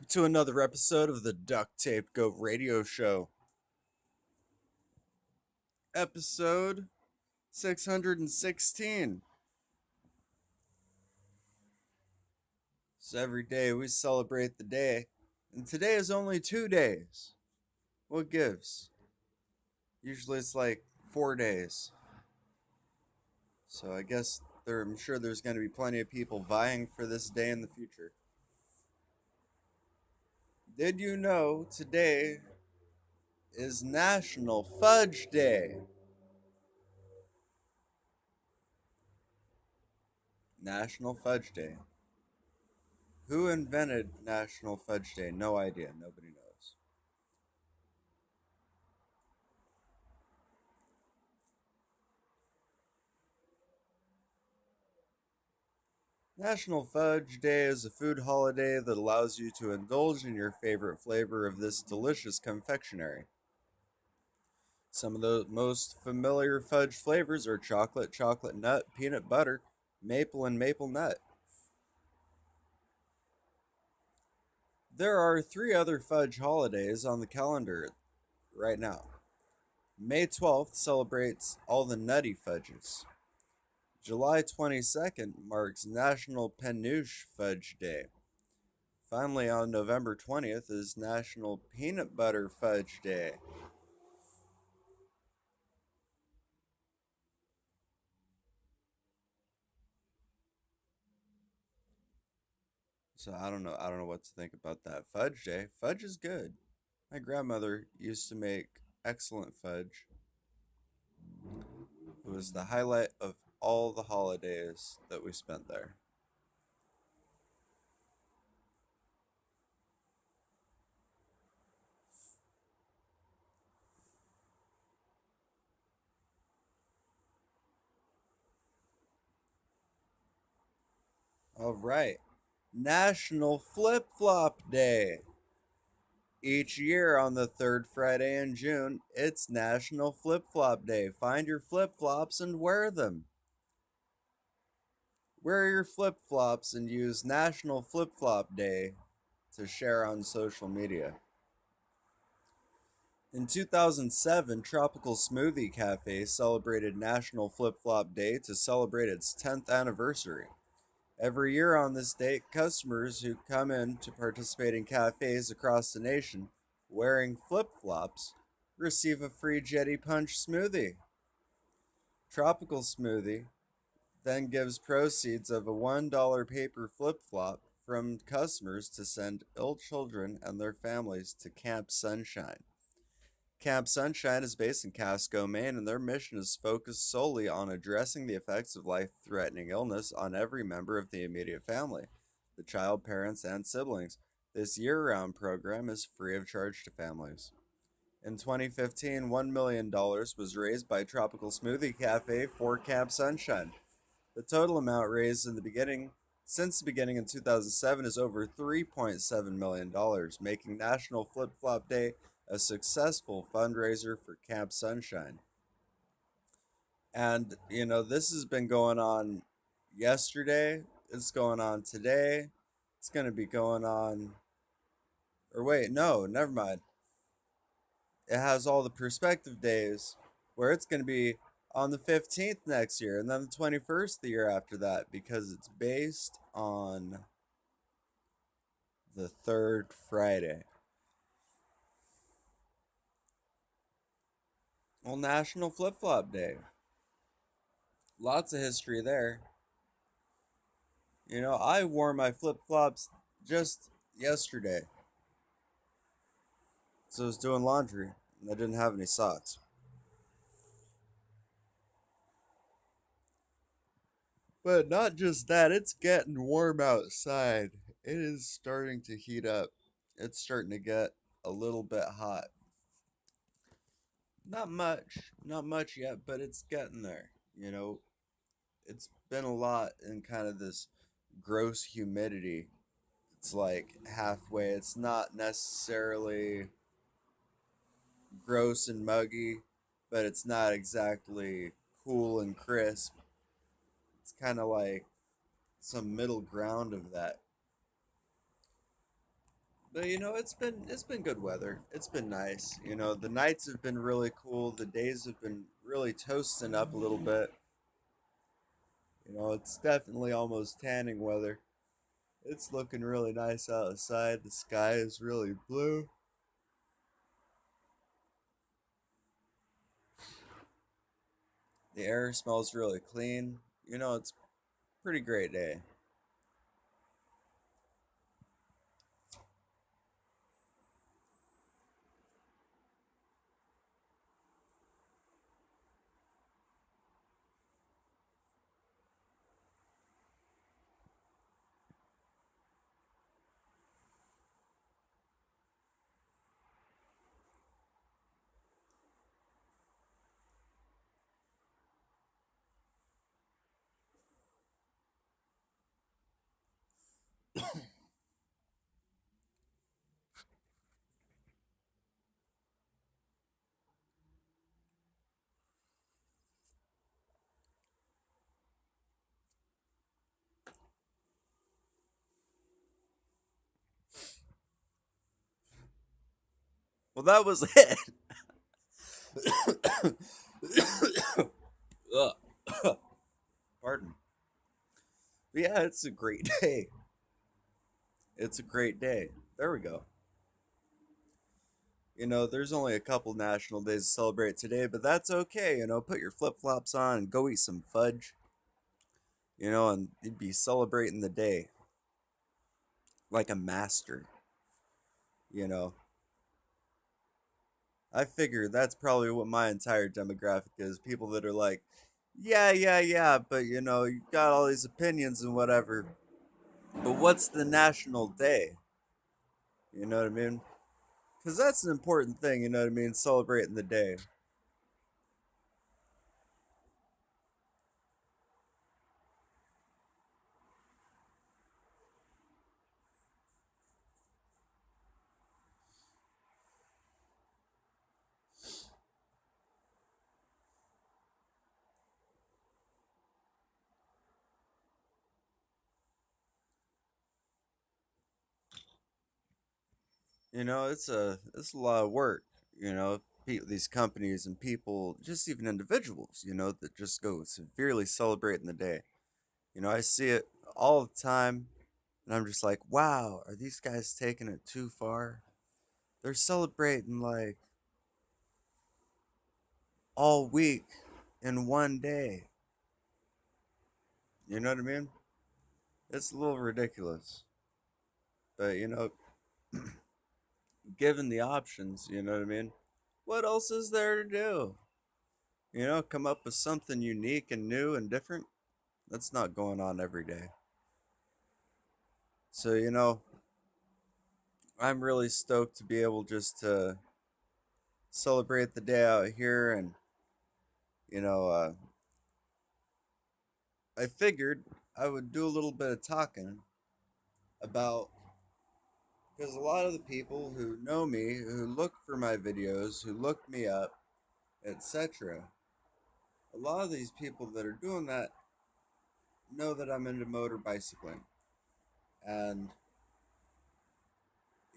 To another episode of the Duct Tape Goat Radio Show. Episode 616. So every day we celebrate the day, and today is only 2 days. What gives? Usually it's like 4 days. So I guess I'm sure there's going to be plenty of people vying for this day in the future. Did you know today is National Fudge Day? National Fudge Day. Who invented National Fudge Day? No idea. Nobody knows. National Fudge Day is a food holiday that allows you to indulge in your favorite flavor of this delicious confectionery. Some of the most familiar fudge flavors are chocolate, chocolate nut, peanut butter, maple, and maple nut. There are three other fudge holidays on the calendar right now. May 12th celebrates all the nutty fudges. July 22nd marks National Peanut Fudge Day. Finally, on November 20th is National Peanut Butter Fudge Day. So I don't know what to think about that fudge day. Fudge is good. My grandmother used to make excellent fudge. It was the highlight of all the holidays that we spent there. All right. National Flip Flop Day. Each year on the third Friday in June, it's National Flip Flop Day. Find your flip flops and wear them. Wear your flip flops and use National Flip Flop Day to share on social media. In 2007, Tropical Smoothie Cafe celebrated National Flip Flop Day to celebrate its 10th anniversary. Every year on this date, customers who come in to participate in cafes across the nation wearing flip flops receive a free Jetty Punch smoothie. Tropical Smoothie then gives proceeds of a $1 paper flip flop from customers to send ill children and their families to Camp Sunshine. Camp Sunshine is based in Casco, Maine, and their mission is focused solely on addressing the effects of life threatening illness on every member of the immediate family, the child, parents, and siblings. This year round program is free of charge to families. In 2015, $1 million was raised by Tropical Smoothie Cafe for Camp Sunshine. The total amount raised since the beginning in 2007 is over $3.7 million, making National Flip Flop Day a successful fundraiser for Camp Sunshine. And, this has been going on yesterday, it's going on today, it's going to be going on, or wait, no, never mind. It has all the perspective days where it's going to be on the 15th next year and then the 21st the year after that because it's based on the third Friday. Well, National Flip Flop Day. Lots of history there. I wore my flip flops just yesterday. So I was doing laundry and I didn't have any socks. But not just that, it's getting warm outside. It is starting to heat up. It's starting to get a little bit hot. Not much yet, but it's getting there. It's been a lot in kind of this gross humidity. It's like halfway. It's not necessarily gross and muggy, but it's not exactly cool and crisp. It's kind of like some middle ground of that. But it's been good weather. It's been nice. The nights have been really cool. The days have been really toasting up a little bit. It's definitely almost tanning weather. It's looking really nice outside. The sky is really blue. The air smells really clean. It's a pretty great day. Well, that was it. Ugh. Pardon. But yeah, it's a great day. It's a great day. There we go. There's only a couple national days to celebrate today, but that's okay. Put your flip flops on and go eat some fudge, and you'd be celebrating the day like a master, you know. I figure that's probably what my entire demographic is. People that are like, yeah, yeah, yeah, but you got all these opinions and whatever. But what's the national day? You know what I mean? Because that's an important thing, you know what I mean? Celebrating the day. It's a lot of work. These companies and people, just even individuals, that just go severely celebrating the day. I see it all the time, and I'm just like, wow, are these guys taking it too far? They're celebrating like all week in one day. You know what I mean? It's a little ridiculous. But given the options, you know what I mean? What else is there to do? Come up with something unique and new and different. That's not going on every day. So, I'm really stoked to be able just to celebrate the day out here. And, you know, uh, I figured I would do a little bit of talking about, because a lot of the people who know me, who look for my videos, who look me up, etc., a lot of these people that are doing that know that I'm into motor bicycling. And,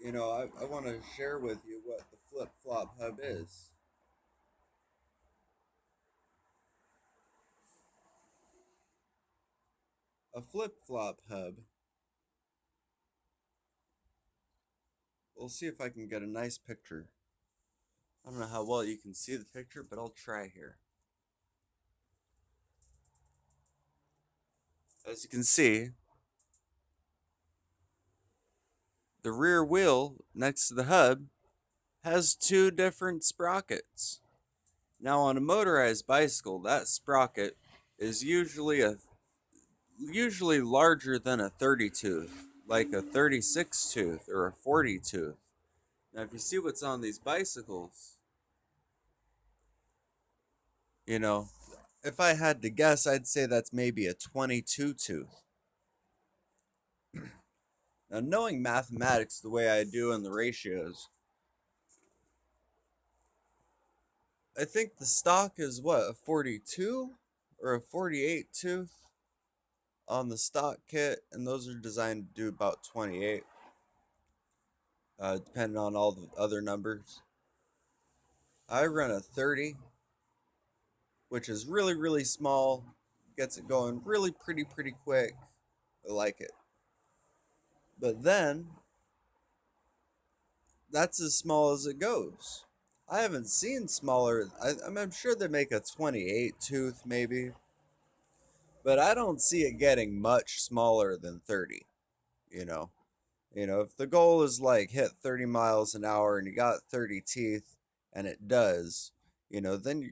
I want to share with you what the Flip Flop Hub is. A flip flop hub. We'll see if I can get a nice picture. I don't know how well you can see the picture, but I'll try here. As you can see, the rear wheel next to the hub has two different sprockets. Now on a motorized bicycle, that sprocket is usually larger than a 30 tooth, like a 36 tooth or a 40 tooth. Now if you see what's on these bicycles, you know, if I had to guess, I'd say that's maybe a 22 tooth. Now, knowing mathematics the way I do in the ratios, I think the stock is what, a 42 or a 48 tooth on the stock kit, and those are designed to do about 28. depending on all the other numbers. I run a 30, which is really, really small, gets it going really pretty quick. I like it. But then, that's as small as it goes. I haven't seen smaller. I'm sure they make a 28 tooth maybe, but I don't see it getting much smaller than 30. You know, if the goal is like hit 30 miles an hour and you got 30 teeth, and it does, then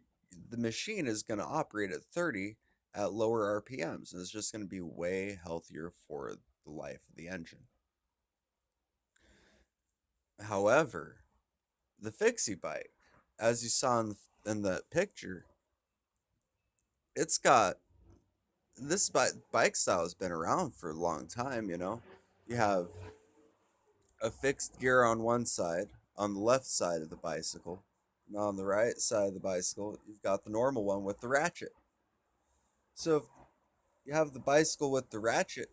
the machine is going to operate at 30 at lower RPMs, and it's just going to be way healthier for the life of the engine. However, the fixie bike, as you saw in the picture, it's got this bike style has been around for a long time. You have a fixed gear on one side, on the left side of the bicycle, and on the right side of the bicycle, you've got the normal one with the ratchet. So if you have the bicycle with the ratchet,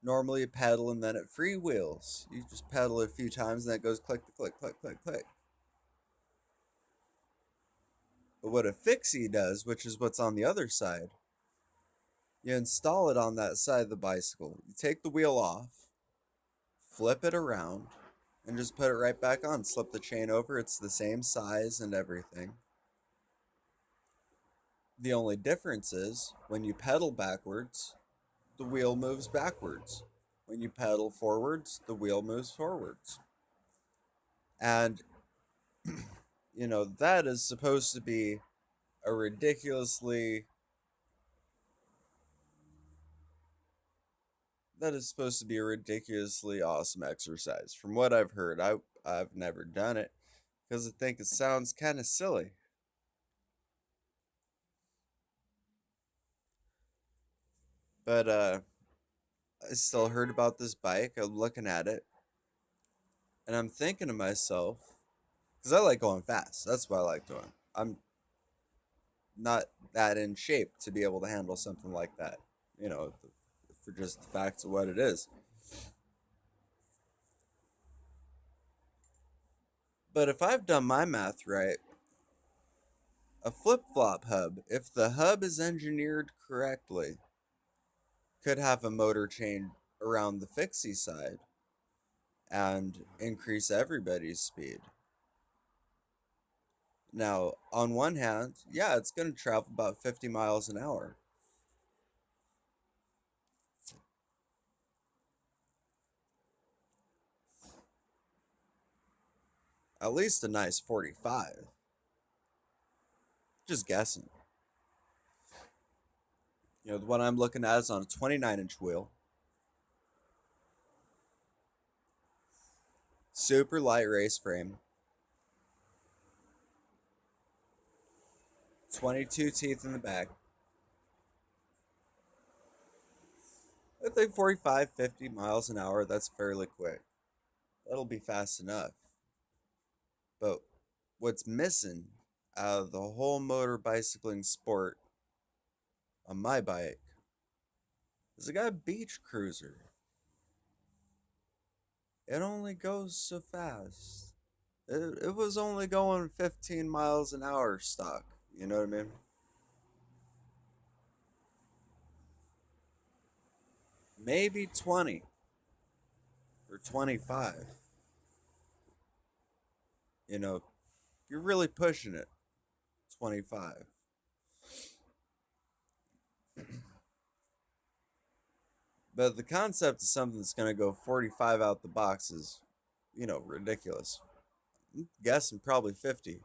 normally you pedal and then it freewheels. You just pedal it a few times and then it goes click, click, click, click, click. But what a fixie does, which is what's on the other side, you install it on that side of the bicycle. You take the wheel off, flip it around, and just put it right back on. Slip the chain over. It's the same size and everything. The only difference is when you pedal backwards, the wheel moves backwards. When you pedal forwards, the wheel moves forwards. And, that is supposed to be a ridiculously that is supposed to be a ridiculously awesome exercise. From what I've heard, I've never done it because I think it sounds kind of silly. But I still heard about this bike. I'm looking at it, and I'm thinking to myself, because I like going fast. That's what I like doing. I'm not that in shape to be able to handle something like that. You know, for just the facts of what it is. But if I've done my math right, a flip flop hub, if the hub is engineered correctly, could have a motor chain around the fixie side and increase everybody's speed. Now, on one hand, yeah, it's going to travel about 50 miles an hour. At least a nice 45. Just guessing. The one I'm looking at is on a 29-inch wheel. Super light race frame. 22 teeth in the back. I think 45, 50 miles an hour, that's fairly quick. That'll be fast enough. But what's missing out of the whole motor bicycling sport on my bike is I got a beach cruiser. It only goes so fast. It was only going 15 miles an hour stock. You know what I mean? Maybe 20 or 25. You're really pushing it. 25. But the concept of something that's going to go 45 out the box is, ridiculous. I'm guessing probably 50.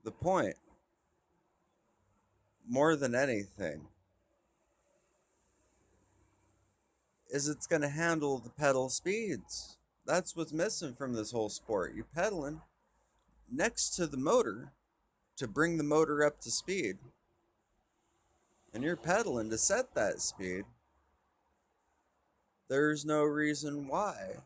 The point, more than anything, is it's going to handle the pedal speeds. That's what's missing from this whole sport. You're pedaling next to the motor to bring the motor up to speed, and you're pedaling to set that speed. There's no reason why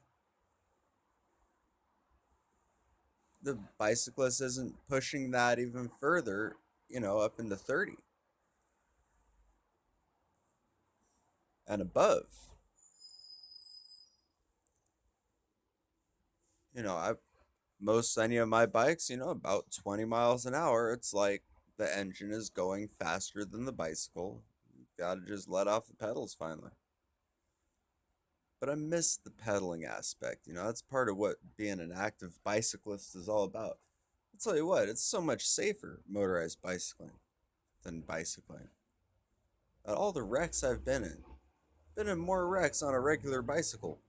the bicyclist isn't pushing that even further, up into 30 and above. I most any of my bikes, about 20 miles an hour, it's like the engine is going faster than the bicycle. You gotta just let off the pedals finally. But I miss the pedaling aspect. That's part of what being an active bicyclist is all about. I'll tell you what, it's so much safer motorized bicycling than bicycling. At all the wrecks I've been in more wrecks on a regular bicycle.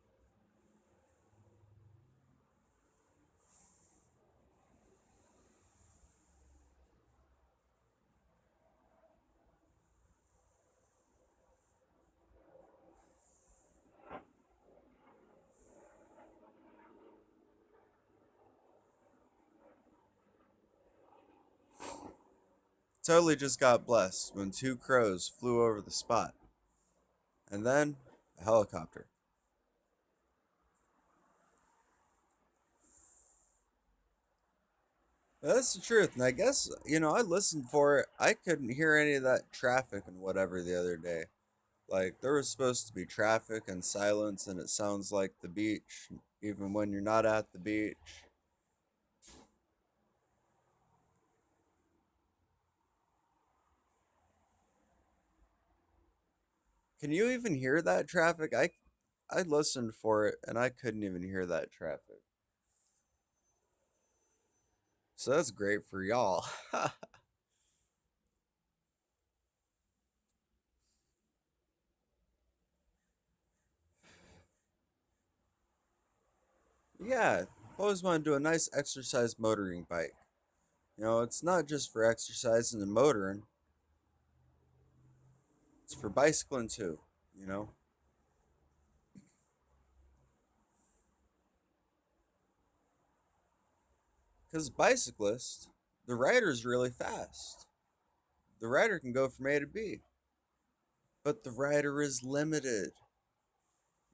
Totally just got blessed when two crows flew over the spot. And then a helicopter. That's the truth. And I guess, I listened for it. I couldn't hear any of that traffic and whatever the other day. Like, there was supposed to be traffic and silence, and it sounds like the beach, even when you're not at the beach. Can you even hear that traffic? I listened for it, and I couldn't even hear that traffic. So that's great for y'all. Yeah, I've always wanted to do a nice exercise motoring bike. It's not just for exercising and motoring, it's for bicycling too, you know? Because bicyclist, the rider's really fast. The rider can go from A to B, but the rider is limited.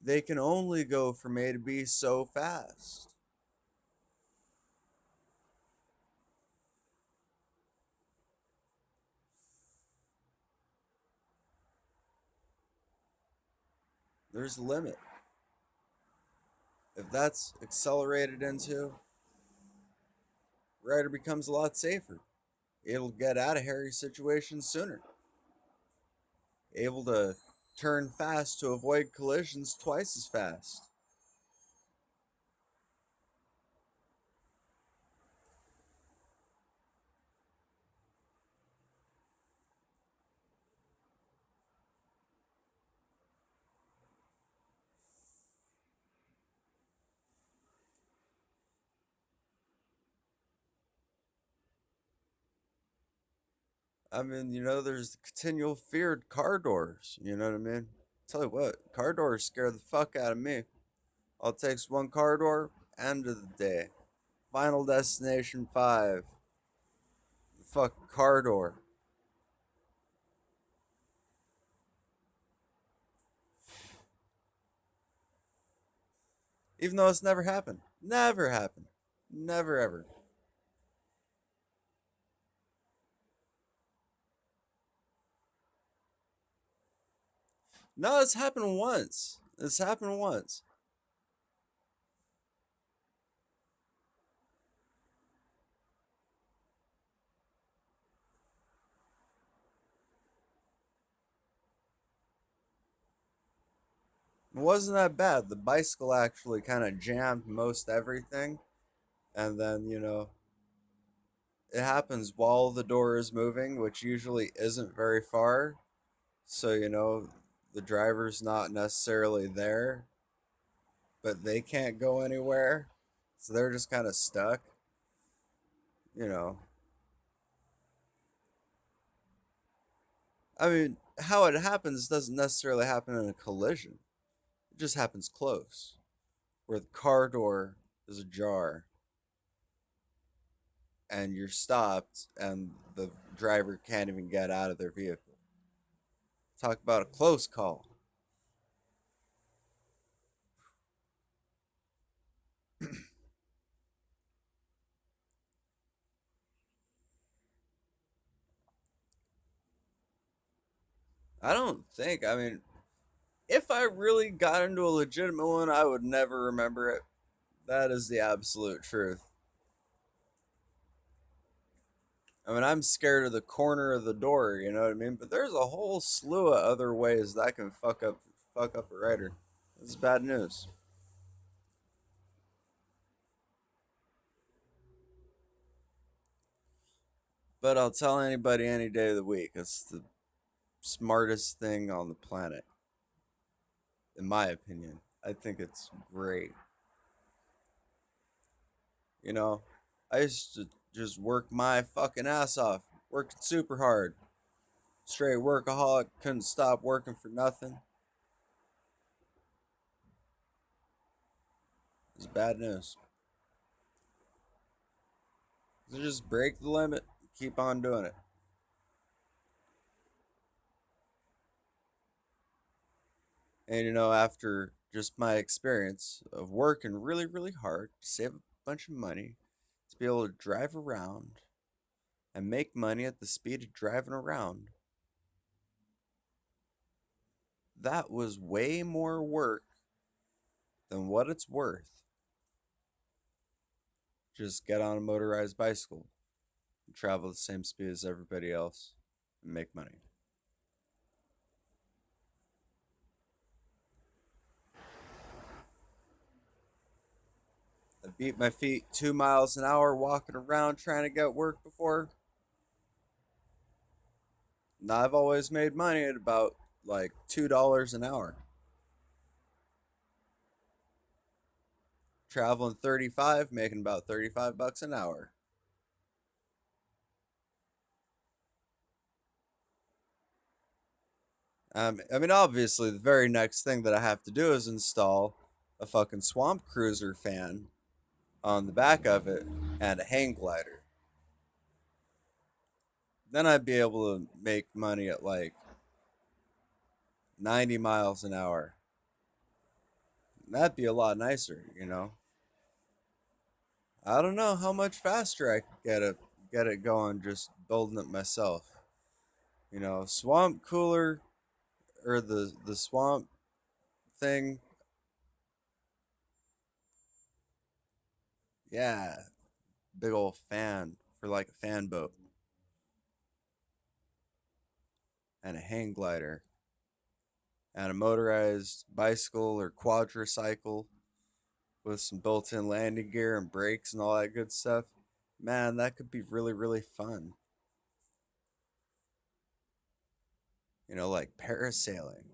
They can only go from A to B so fast. There's a limit. If that's accelerated into, rider becomes a lot safer. Able to get out of hairy situations sooner. Able to turn fast to avoid collisions twice as fast. I mean, there's the continual feared car doors. You know what I mean? Tell you what, car doors scare the fuck out of me. All it takes one car door, end of the day. Final Destination 5. The fuck car door. Even though it's never happened. Never happened. Never ever. No, it's happened once. It's happened once. It wasn't that bad. The bicycle actually kind of jammed most everything. And then, it happens while the door is moving, which usually isn't very far. So, the driver's not necessarily there, but they can't go anywhere. So they're just kind of stuck. You know, I mean, how it happens doesn't necessarily happen in a collision, it just happens close, where the car door is ajar and you're stopped and the driver can't even get out of their vehicle. Talk about a close call. I don't think, I mean, if I really got into a legitimate one, I would never remember it. That is the absolute truth. I mean, I'm scared of the corner of the door, you know what I mean? But there's a whole slew of other ways that can fuck up a writer. This is bad news. But I'll tell anybody any day of the week. It's the smartest thing on the planet, in my opinion. I think it's great. You know, I used to just work my fucking ass off, working super hard. Straight workaholic, couldn't stop working for nothing. It's bad news. So just break the limit, keep on doing it. And after just my experience of working really, really hard to save a bunch of money, to be able to drive around and make money at the speed of driving around, that was way more work than what it's worth. Just get on a motorized bicycle and travel the same speed as everybody else and make money. I beat my feet 2 miles an hour walking around trying to get work before. And I've always made money at about like $2 an hour. Traveling 35, making about 35 bucks an hour. I mean, obviously, the very next thing that I have to do is install a fucking swamp cruiser fan on the back of it and a hang glider. Then I'd be able to make money at like 90 miles an hour. That'd be a lot nicer. I don't know how much faster I could get it going just building it myself. Swamp cooler or the swamp thing. Yeah, big old fan for like a fan boat and a hang glider and a motorized bicycle or quadricycle with some built-in landing gear and brakes and all that good stuff. Man, that could be really, really fun. Like parasailing.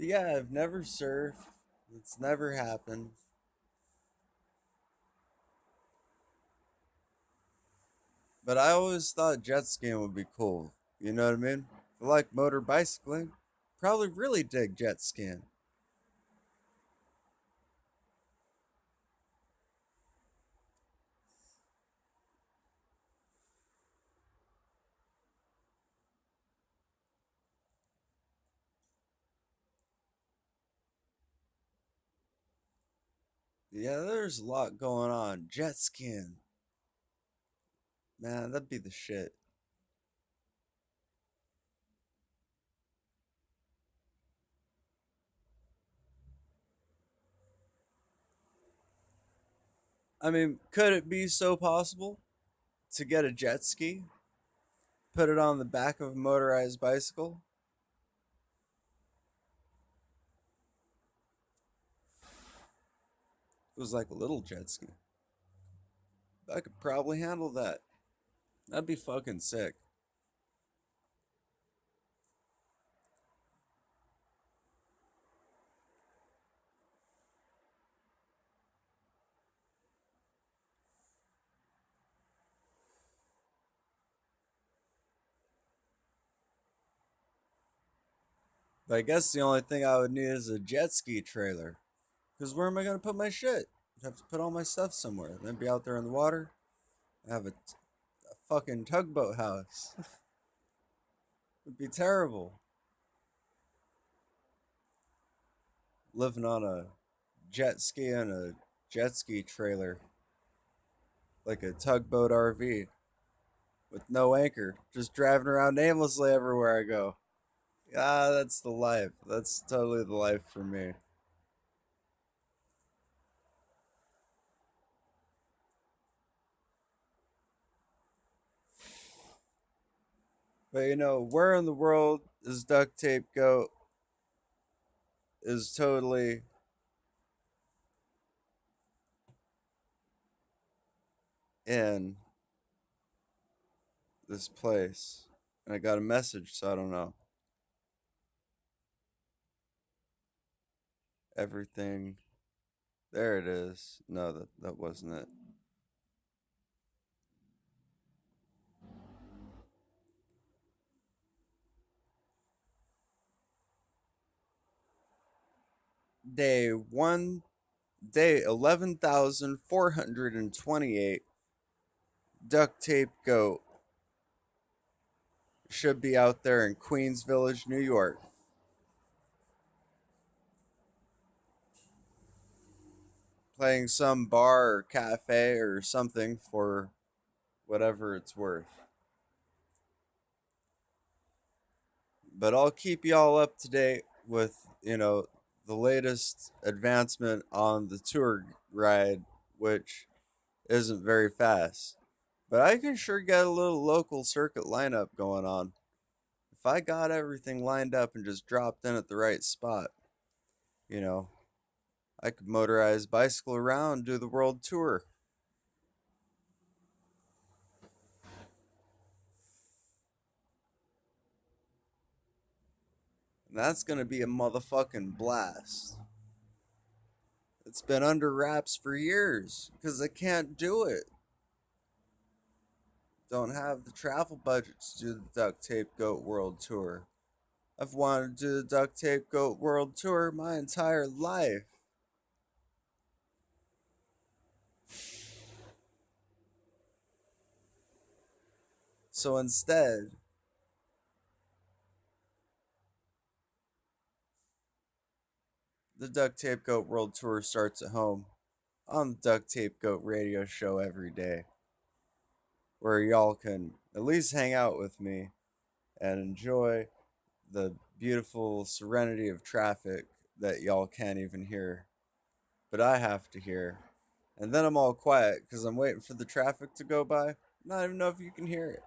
But yeah, I've never surfed. It's never happened. But I always thought jet skiing would be cool. You know what I mean? If you like motor bicycling, probably really dig jet skiing. Yeah, there's a lot going on. Jet skiing. Man, that'd be the shit. I mean, could it be so possible to get a jet ski, put it on the back of a motorized bicycle? It was like a little jet ski. I could probably handle that. That'd be fucking sick. But I guess the only thing I would need is a jet ski trailer. Because where am I going to put my shit? I'd have to put all my stuff somewhere. Then be out there in the water. I have a fucking tugboat house. It'd be terrible. Living on a jet ski and a jet ski trailer. Like a tugboat RV with no anchor. Just driving around aimlessly everywhere I go. Ah, that's the life. That's totally the life for me. But where in the world is duct tape go is totally in this place. And I got a message, so I don't know. Everything. There it is. No, that wasn't it. Day one, day 11,428. Duct tape goat should be out there in Queens Village, New York, playing some bar or cafe or something for whatever it's worth. But I'll keep y'all up to date with, the latest advancement on the tour ride, which isn't very fast. But I can sure get a little local circuit lineup going on. If I got everything lined up and just dropped in at the right spot, you know, I could motorize bicycle around, do the world tour. And that's gonna be a motherfucking blast. It's been under wraps for years because I can't do it. Don't have the travel budget to do the Duct Tape Goat World Tour. I've wanted to do the Duct Tape Goat World Tour my entire life. So instead, the Duct Tape Goat World Tour starts at home on the Duct Tape Goat radio show every day, where y'all can at least hang out with me and enjoy the beautiful serenity of traffic that y'all can't even hear, but I have to hear. And then I'm all quiet because I'm waiting for the traffic to go by. Not even know if you can hear it.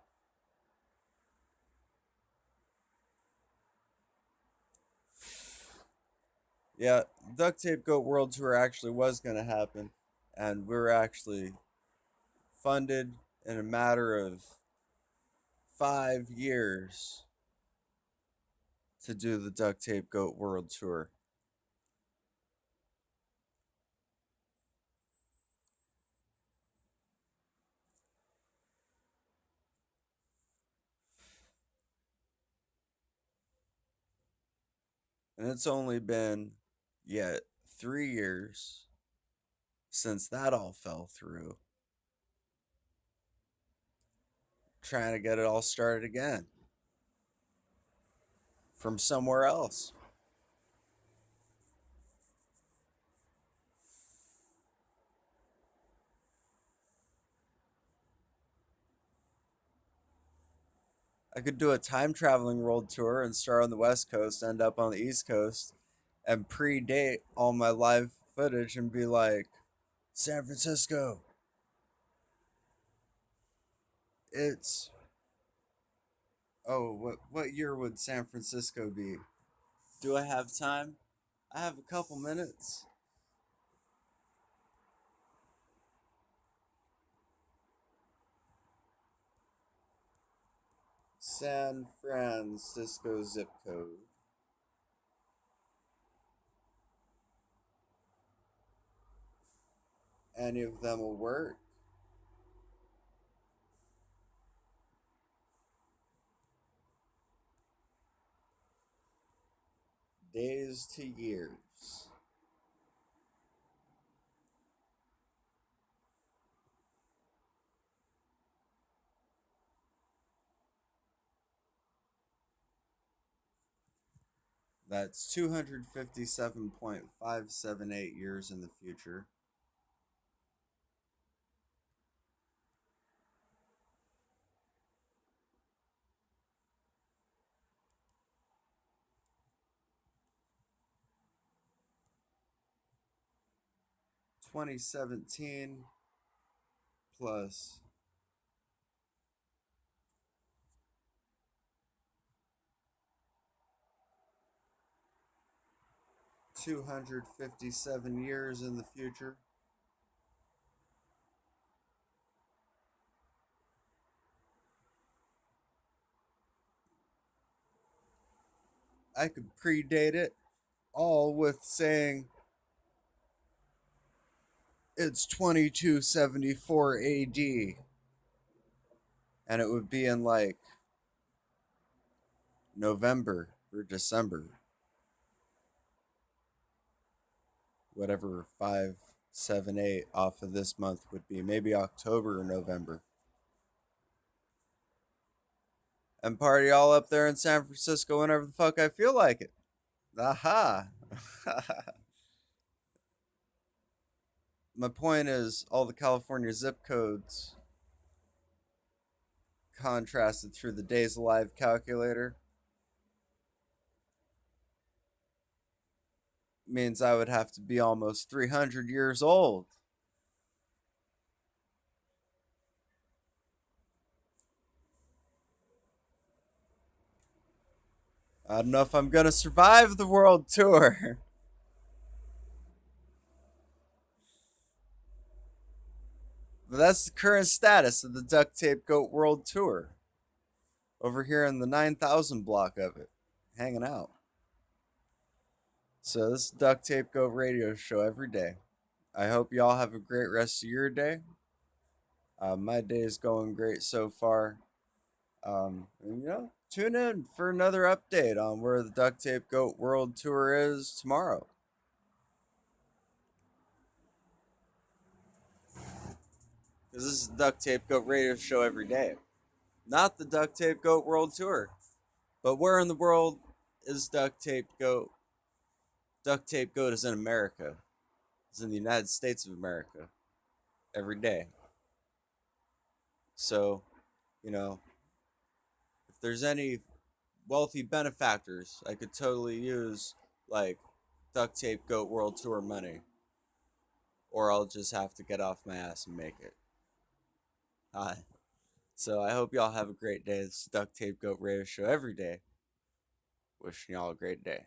Yeah, Duct Tape Goat World Tour actually was going to happen, and we were actually funded in a matter of 5 years to do the Duct Tape Goat World Tour. And it's only been, yet, 3 years since that all fell through, trying to get it all started again from somewhere else. I could do a time traveling world tour and start on the West Coast, end up on the East Coast, and predate all my live footage and be like, San Francisco, it's what year would San Francisco be? Do I have time? I have a couple minutes. San Francisco zip code. Any of them will work. days to years. That's 257.578 years in the future. 2017 plus 257 years in the future. I could predate it all with saying it's 2274 AD, and it would be in like November or December, whatever 578 off of this month would be, maybe October or November. And party all up there in San Francisco whenever the fuck I feel like it. Aha. My point is, all the California zip codes contrasted through the days alive calculator means I would have to be almost 300 years old. I don't know if I'm gonna survive the world tour. But that's the current status of the Duct Tape Goat World Tour. Over here in the 9,000 block of it, hanging out. So this is Duct Tape Goat Radio Show every day. I hope y'all have a great rest of your day. My day is going great so far. Tune in for another update on where the Duct Tape Goat World Tour is tomorrow. Because this is the Duct Tape Goat Radio Show every day. Not the Duct Tape Goat World Tour. But where in the world is Duct Tape Goat? Duct Tape Goat is in America. It's in the United States of America. Every day. So, you know, if there's any wealthy benefactors, I could totally use, like, Duct Tape Goat World Tour money. Or I'll just have to get off my ass and make it. Hi. So I hope y'all have a great day. It's Duct Tape Goat Radio Show every day. Wishing y'all a great day.